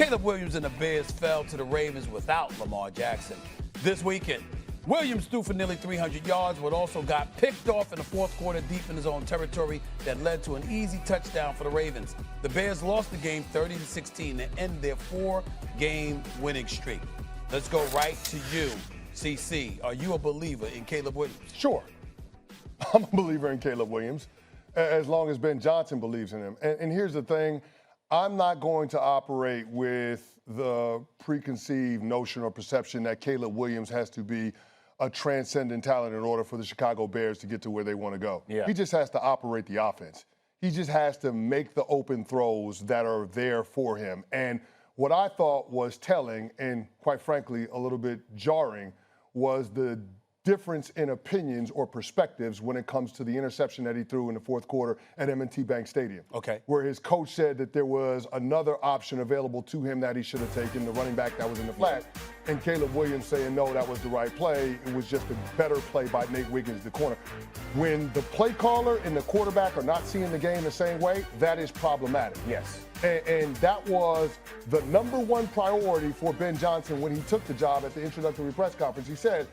Caleb Williams and the Bears fell to the Ravens without Lamar Jackson. This weekend, Williams threw for nearly 300 yards, but also got picked off in the fourth quarter deep in his own territory that led to an easy touchdown for the Ravens. The Bears lost the game 30-16 to end their 4-game winning streak. Let's go right to you, CC. Are you a believer in Caleb Williams? Sure. I'm a believer in Caleb Williams, as long as Ben Johnson believes in him. And here's the thing. I'm not going to operate with the preconceived notion or perception that Caleb Williams has to be a transcendent talent in order for the Chicago Bears to get to where they want to go. Yeah. He just has to operate the offense. He just has to make the open throws that are there for him. And what I thought was telling and, quite frankly, a little bit jarring was the difference in opinions or perspectives when it comes to the interception that he threw in the fourth quarter at M&T Bank Stadium. Okay. Where his coach said that there was another option available to him that he should have taken, the running back that was in the flat, and Caleb Williams saying, no, that was the right play. It was just a better play by Nate Wiggins, the corner. When the play caller and the quarterback are not seeing the game the same way, that is problematic. Yes. And that was the number one priority for Ben Johnson when he took the job at the introductory press conference. He said,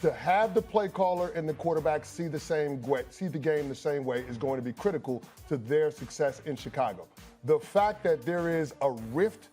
to have the play caller and the quarterback see the game the same way is going to be critical to their success in Chicago. The fact that there is a rift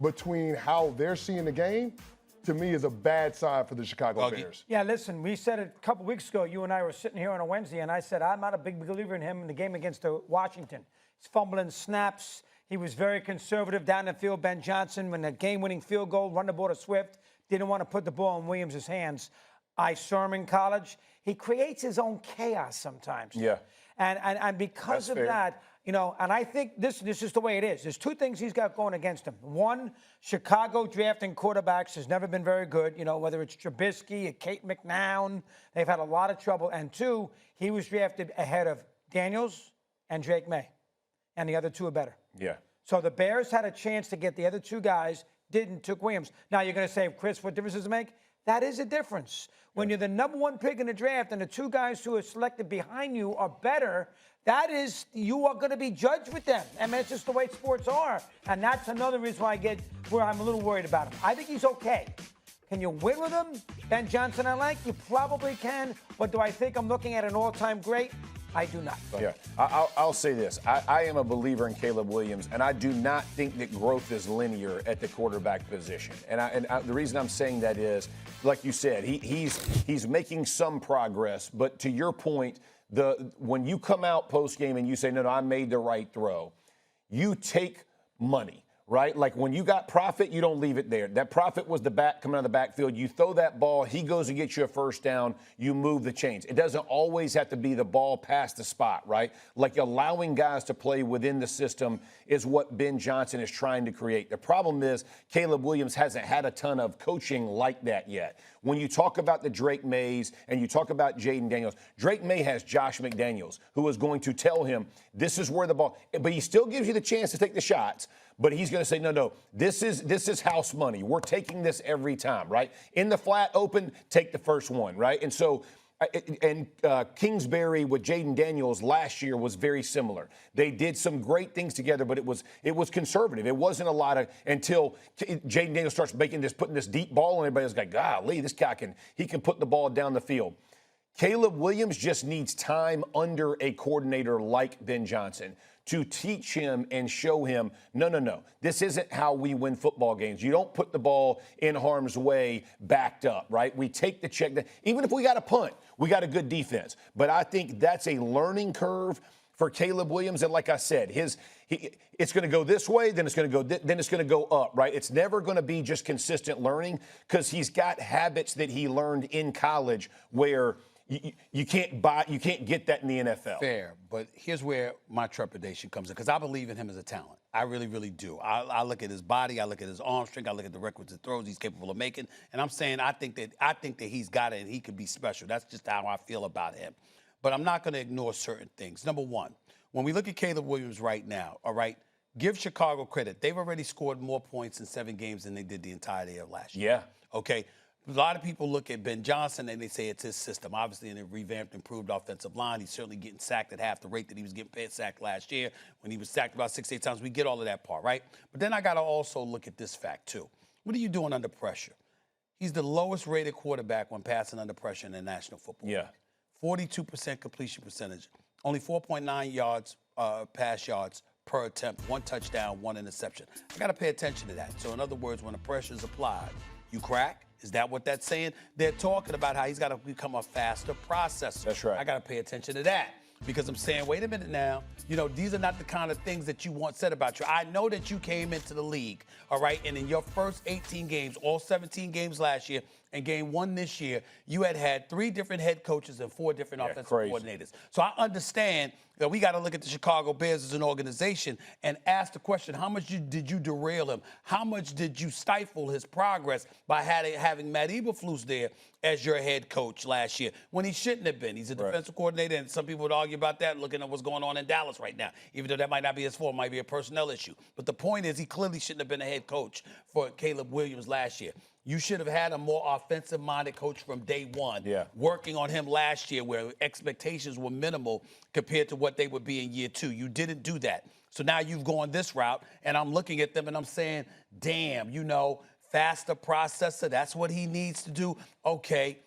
between how they're seeing the game, to me, is a bad sign for the Chicago Bears. Yeah, listen, we said it a couple weeks ago. You and I were sitting here on a Wednesday, and I said I'm not a big believer in him in the game against Washington. He's fumbling snaps. He was very conservative down the field. Ben Johnson, when that game-winning field goal, run the ball to Swift, didn't want to put the ball in Williams' hands. I saw him in college. He creates his own chaos sometimes. Yeah. And because of that, you know, and I think this is the way it is. There's two things he's got going against him. One, Chicago drafting quarterbacks has never been very good, you know, whether it's Trubisky or Kate McNown. They've had a lot of trouble. And two, he was drafted ahead of Daniels and Drake May. And the other two are better. Yeah. So the Bears had a chance to get the other two guys, took Williams. Now you're going to say, Chris, what difference does it make? That is a difference. When you're the number one pick in the draft and the two guys who are selected behind you are better, that is, you are going to be judged with them. I mean, it's just the way sports are. And that's another reason why I'm a little worried about him. I think he's okay. Can you win with him? Ben Johnson, I like. You probably can. But do I think I'm looking at an all-time great? I do not. Yeah, I'll say this. I am a believer in Caleb Williams, and I do not think that growth is linear at the quarterback position. And the reason I'm saying that is, like you said, he's making some progress. But to your point, when you come out post-game and you say, no, I made the right throw, you take money. Right? Like when you got profit, you don't leave it there. That profit was the back coming out of the backfield. You throw that ball, he goes and gets you a first down, you move the chains. It doesn't always have to be the ball past the spot, right? Like allowing guys to play within the system is what Ben Johnson is trying to create. The problem is Caleb Williams hasn't had a ton of coaching like that yet. When you talk about the Drake Mays and you talk about Jaden Daniels, Drake May has Josh McDaniels, who is going to tell him this is where the ball, but he still gives you the chance to take the shots. But he's going to say, no, this is house money. We're taking this every time, right? In the flat open, take the first one, right? And so, Kingsbury with Jaden Daniels last year was very similar. They did some great things together, but it was conservative. It wasn't a lot of until Jaden Daniels starts putting this deep ball, and everybody's like, golly, this guy can put the ball down the field. Caleb Williams just needs time under a coordinator like Ben Johnson to teach him and show him, no, this isn't how we win football games. You don't put the ball in harm's way backed up, right? We take the check. Even if we got a punt, we got a good defense. But I think that's a learning curve for Caleb Williams. And like I said, it's going to go this way, then it's going to go up, right? It's never going to be just consistent learning because he's got habits that he learned in college where you can't get that in the NFL. Fair, but here's where my trepidation comes in because I believe in him as a talent. I really, really do. I look at his body, I look at his arm strength, I look at the requisite throws he's capable of making, and I'm saying I think that he's got it and he could be special. That's just how I feel about him. But I'm not going to ignore certain things. Number one, when we look at Caleb Williams right now, all right, give Chicago credit. They've already scored more points in 7 games than they did the entirety of last year. Yeah. Okay. A lot of people look at Ben Johnson and they say it's his system. Obviously, in a revamped, improved offensive line, he's certainly getting sacked at half the rate that he was getting sacked last year when he was sacked about 6-8 times. We get all of that part, right? But then I got to also look at this fact, too. What are you doing under pressure? He's the lowest rated quarterback when passing under pressure in the National Football League. 42% completion percentage, only 4.9 yards, pass yards per attempt, 1 touchdown, 1 interception. I got to pay attention to that. So, in other words, when the pressure is applied, you crack. Is that what that's saying? They're talking about how he's got to become a faster processor. That's right. I got to pay attention to that because I'm saying, wait a minute now. You know, these are not the kind of things that you want said about you. I know that you came into the league, all right, and in your first 18 games, all 17 games last year, and game 1 this year, you had 3 different head coaches and 4 different offensive coordinators. So I understand that we got to look at the Chicago Bears as an organization and ask the question, how much did you derail him? How much did you stifle his progress by having Matt Eberflus there as your head coach last year when he shouldn't have been? He's a defensive coordinator, and some people would argue about that looking at what's going on in Dallas right now, even though that might not be his fault, it might be a personnel issue. But the point is he clearly shouldn't have been a head coach for Caleb Williams last year. You should have had a more offensive-minded coach from day one, working on him last year where expectations were minimal compared to what they would be in year 2. You didn't do that. So now you've gone this route, and I'm looking at them and I'm saying, damn, you know, faster processor, that's what he needs to do. Okay,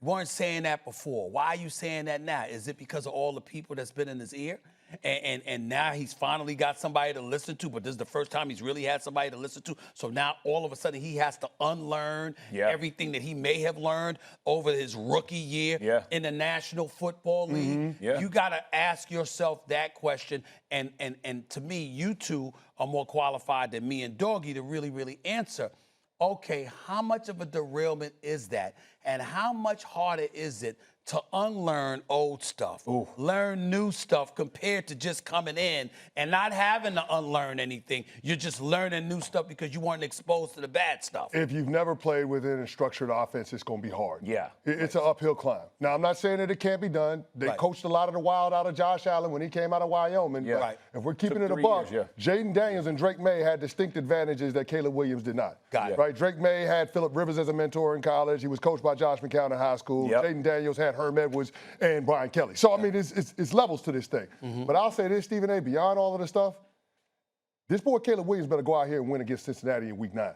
you weren't saying that before. Why are you saying that now? Is it because of all the people that's been in his ear? And now he's finally got somebody to listen to, but this is the first time he's really had somebody to listen to. So now all of a sudden he has to unlearn everything that he may have learned over his rookie year in the National Football League. You got to ask yourself that question. And to me, you two are more qualified than me and Doggy to really, really answer. Okay, how much of a derailment is that? And how much harder is it to unlearn old stuff, learn new stuff compared to just coming in and not having to unlearn anything? You're just learning new stuff because you weren't exposed to the bad stuff. If you've never played within a structured offense, it's going to be hard. It's an uphill climb. Now, I'm not saying that it can't be done. They coached a lot of the wild out of Josh Allen when he came out of Wyoming. But if we're keeping it a buck, Jaden Daniels and Drake May had distinct advantages that Caleb Williams did not. Right? Drake May had Phillip Rivers as a mentor in college. He was coached by Josh McCown in high school. Jaden Daniels had Herm Edwards and Brian Kelly. So, I mean, it's levels to this thing. But I'll say this, Stephen A., beyond all of the stuff, this boy Caleb Williams better go out here and win against Cincinnati in Week 9.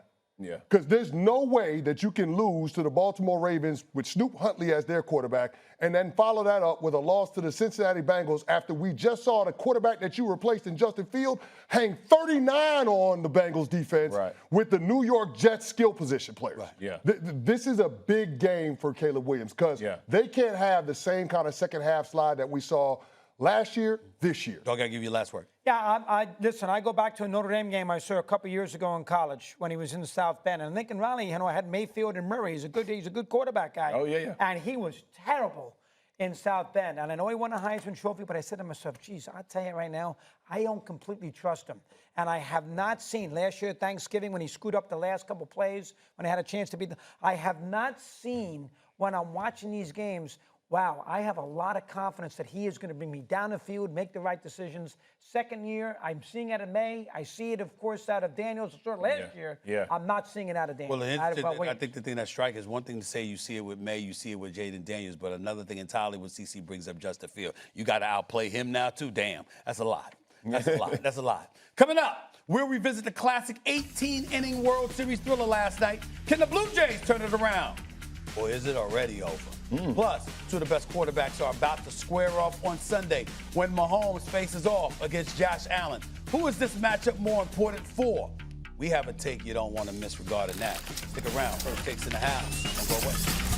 Because there's no way that you can lose to the Baltimore Ravens with Snoop Huntley as their quarterback and then follow that up with a loss to the Cincinnati Bengals after we just saw the quarterback that you replaced in Justin Field hang 39 on the Bengals defense with the New York Jets skill position players. This is a big game for Caleb Williams because they can't have the same kind of second half slide that we saw last year, this year. Dog, I give you the last word. Listen, I go back to a Notre Dame game I saw a couple years ago in college when he was in South Bend. And Lincoln Riley, had Mayfield and Murray. He's a good quarterback guy. And he was terrible in South Bend. And I know he won a Heisman Trophy, but I said to myself, geez, I'll tell you right now, I don't completely trust him. And I have not seen, last year at Thanksgiving when he screwed up the last couple plays, when I had a chance to beat them, I have not seen when I'm watching these games, wow, I have a lot of confidence that he is going to bring me down the field, make the right decisions. Second year, I'm seeing it in May. I see it, of course, out of Daniels last year. I'm not seeing it out of Daniels. Well, I think the thing that strikes is one thing to say you see it with May, you see it with Jaden Daniels, but another thing entirely when CC brings up Justin Field. You got to outplay him now, too? Damn, that's a lot. That's a lot. That's a lot. Coming up, we'll revisit the classic 18-inning World Series thriller last night. Can the Blue Jays turn it around? Or is it already over? Plus, 2 of the best quarterbacks are about to square off on Sunday when Mahomes faces off against Josh Allen. Who is this matchup more important for? We have a take you don't want to miss regarding that. Stick around. First Takes in the house. Don't go away.